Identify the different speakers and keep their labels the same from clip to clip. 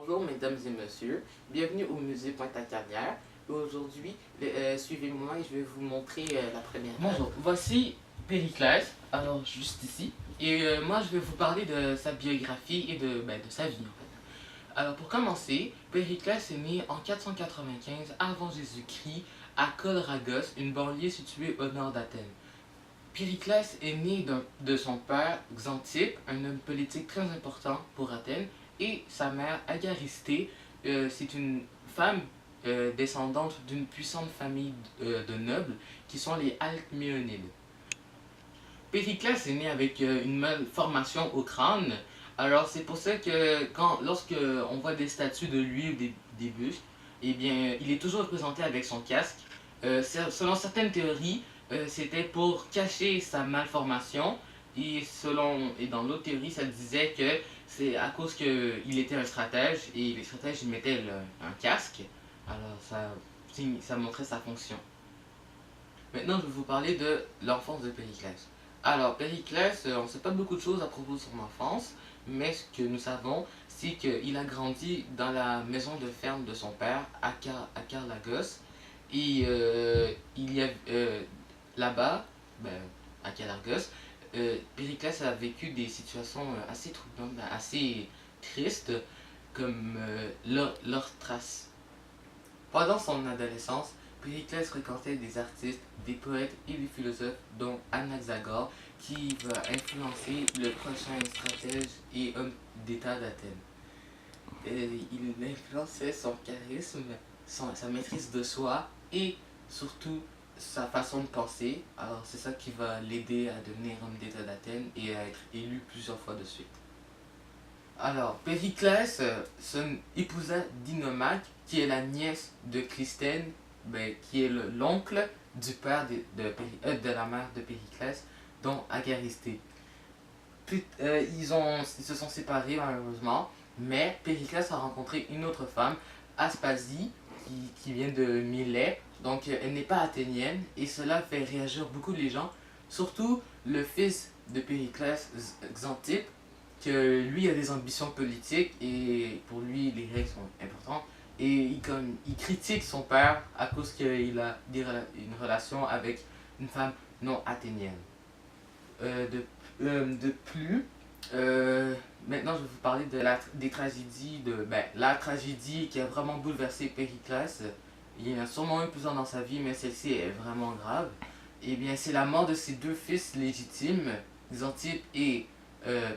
Speaker 1: Bonjour mesdames et messieurs, bienvenue au musée Pointe-à-Carrière. Aujourd'hui, suivez-moi et je vais vous montrer la première. Bonjour, voici Périclès, alors juste ici. Et moi je vais vous parler de sa biographie et de sa vie en fait. Alors pour commencer, Périclès est né en 495 avant Jésus-Christ à Colragos, une banlieue située au nord d'Athènes. Périclès est né de son père Xanthippe, un homme politique très important pour Athènes, et sa mère Agaristée, c'est une femme descendante d'une puissante famille de nobles qui sont les Alcméonides. Périclès est né avec une malformation au crâne, alors c'est pour ça que lorsque on voit des statues de lui ou des bustes, eh bien il est toujours représenté avec son casque. Selon certaines théories, c'était pour cacher sa malformation et dans l'autre théorie ça disait que c'est à cause qu'il était un stratège et les stratèges ils mettaient un casque, alors ça montrait sa fonction. Maintenant je vais vous parler de l'enfance de Périclès. Alors Périclès, on ne sait pas beaucoup de choses à propos de son enfance, mais ce que nous savons, c'est qu'il a grandi dans la maison de ferme de son père à Carlagos. Et il y a là-bas, à Calargos, Périclès a vécu des situations assez troublantes, assez tristes, comme l'Orthras. Pendant son adolescence, Périclès fréquentait des artistes, des poètes et des philosophes, dont Anaxagore, qui va influencer le prochain stratège et homme d'État d'Athènes. Il influençait son charisme, sa maîtrise de soi et surtout sa façon de penser. Alors c'est ça qui va l'aider à devenir homme d'État d'Athènes et à être élu plusieurs fois de suite. Alors, Périclès épousa Dinomaque, qui est la nièce de Clisthène, qui est l'oncle du père de la mère de Périclès, dont Agaristée. Ils se sont séparés malheureusement, mais Périclès a rencontré une autre femme, Aspasie, qui vient de Milet, donc elle n'est pas athénienne, et cela fait réagir beaucoup les gens, surtout le fils de Périclès, Xanthippe, que lui a des ambitions politiques et pour lui les règles sont importantes et il critique son père à cause qu'il a une relation avec une femme non athénienne. De plus, maintenant je vais vous parler des tragédies, la tragédie qui a vraiment bouleversé Périclès. Il y en a sûrement eu plusieurs dans sa vie, mais celle-ci est vraiment grave. Et bien c'est la mort de ses deux fils légitimes, Xanthippe et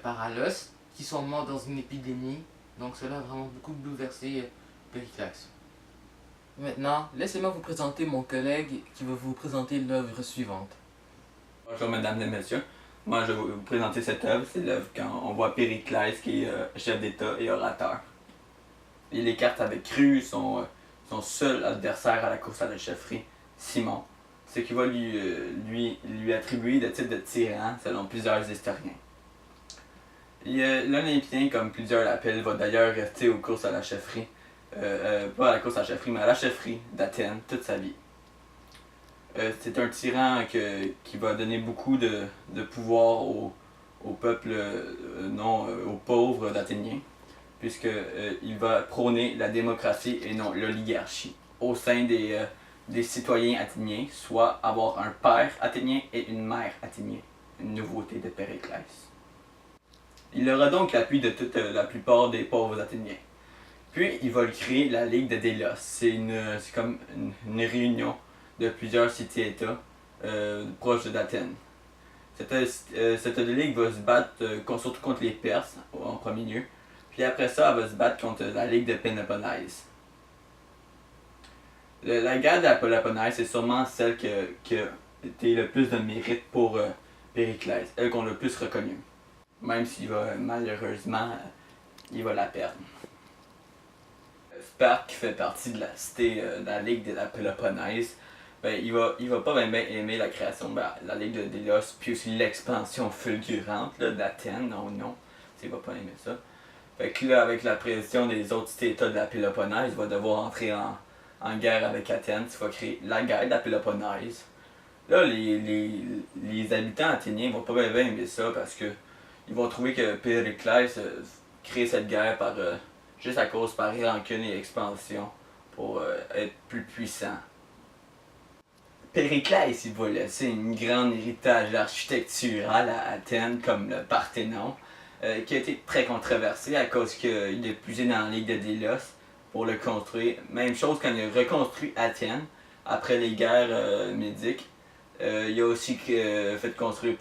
Speaker 1: Paralos, qui sont morts dans une épidémie. Donc cela a vraiment beaucoup bouleversé Périclès. Maintenant, laissez-moi vous présenter mon collègue qui va vous présenter l'œuvre suivante.
Speaker 2: Bonjour mesdames et messieurs, moi je vais vous présenter cette œuvre. C'est l'œuvre quand on voit Périclès qui est chef d'État et orateur. Il écarte avec ruse son seul adversaire à la course à la chefferie, Simon, ce qui va lui attribuer le titre de tyran selon plusieurs historiens. L'Olympien, comme plusieurs l'appellent, va d'ailleurs rester aux courses à la chefferie, pas à la course à la chefferie, mais à la chefferie d'Athènes toute sa vie. C'est un tyran qui va donner beaucoup de pouvoir au peuple, non aux pauvres d'Athéniens, puisqu'il va prôner la démocratie et non l'oligarchie au sein des citoyens athéniens, soit avoir un père athénien et une mère athénienne, une nouveauté de Périclès. Il aura donc l'appui de toute la plupart des pauvres athéniens. Puis il va créer la Ligue de Délos. C'est comme une réunion de plusieurs cités-États proches d'Athènes. Cette ligue va se battre surtout contre les Perses en premier lieu. Puis après ça, elle va se battre contre la Ligue de Péloponnèse. La guerre de la Péloponnèse est sûrement celle qui a été le plus de mérite pour Périclès, elle qu'on a le plus reconnue. Même s'il va malheureusement, il va la perdre. Sparte, qui fait partie de la cité de la Ligue de la Péloponnèse, il va pas bien aimer la création de la Ligue de Délos, puis aussi l'expansion fulgurante d'Athènes, non, il va pas aimer ça. Fait que là, avec la pression des autres cités-États de la Péloponnèse, il va devoir entrer en guerre avec Athènes, il va créer la guerre de la Péloponnèse. Là, les habitants athéniens vont pas bien aimer ça parce que ils vont trouver que Périclès crée cette guerre par juste à cause par rancune et expansion pour être plus puissant. Périclès, il va laisser un grand héritage architectural à Athènes, comme le Parthénon, qui a été très controversé à cause qu'il a puisé dans la Ligue de Délos pour le construire. Même chose quand il a reconstruit Athènes après les guerres médiques. Il a aussi fait construire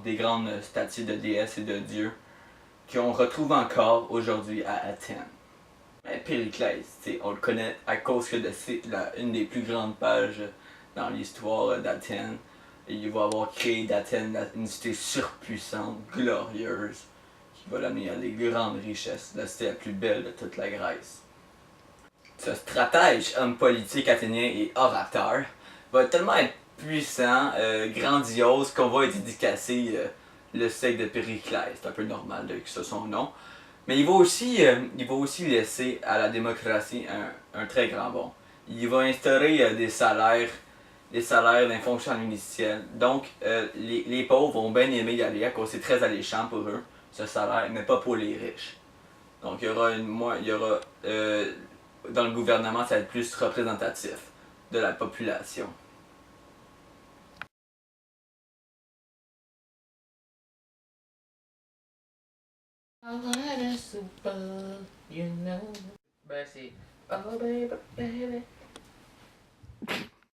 Speaker 2: des grandes statues de déesses et de dieux qu'on retrouve encore aujourd'hui à Athènes. Mais Périclès, on le connaît à cause que c'est une des plus grandes pages dans l'histoire d'Athènes. Il va avoir créé d'Athènes une cité surpuissante, glorieuse, qui va l'amener à des grandes richesses, la cité la plus belle de toute la Grèce. Ce stratège, homme politique athénien et orateur, va tellement être puissant, grandiose, qu'on va être dédicacé le siècle de Périclès. C'est un peu normal que ce soit son nom. Mais il va aussi laisser à la démocratie un très grand bon. Il va instaurer des salaires d'un fonction initial. Donc, les pauvres vont bien aimer y aller à cause c'est très alléchant pour eux, ce salaire, mais pas pour les riches. Donc, il y aura dans le gouvernement, ça va être plus représentatif de la population.
Speaker 1: Ben c'est... Oh baby, baby.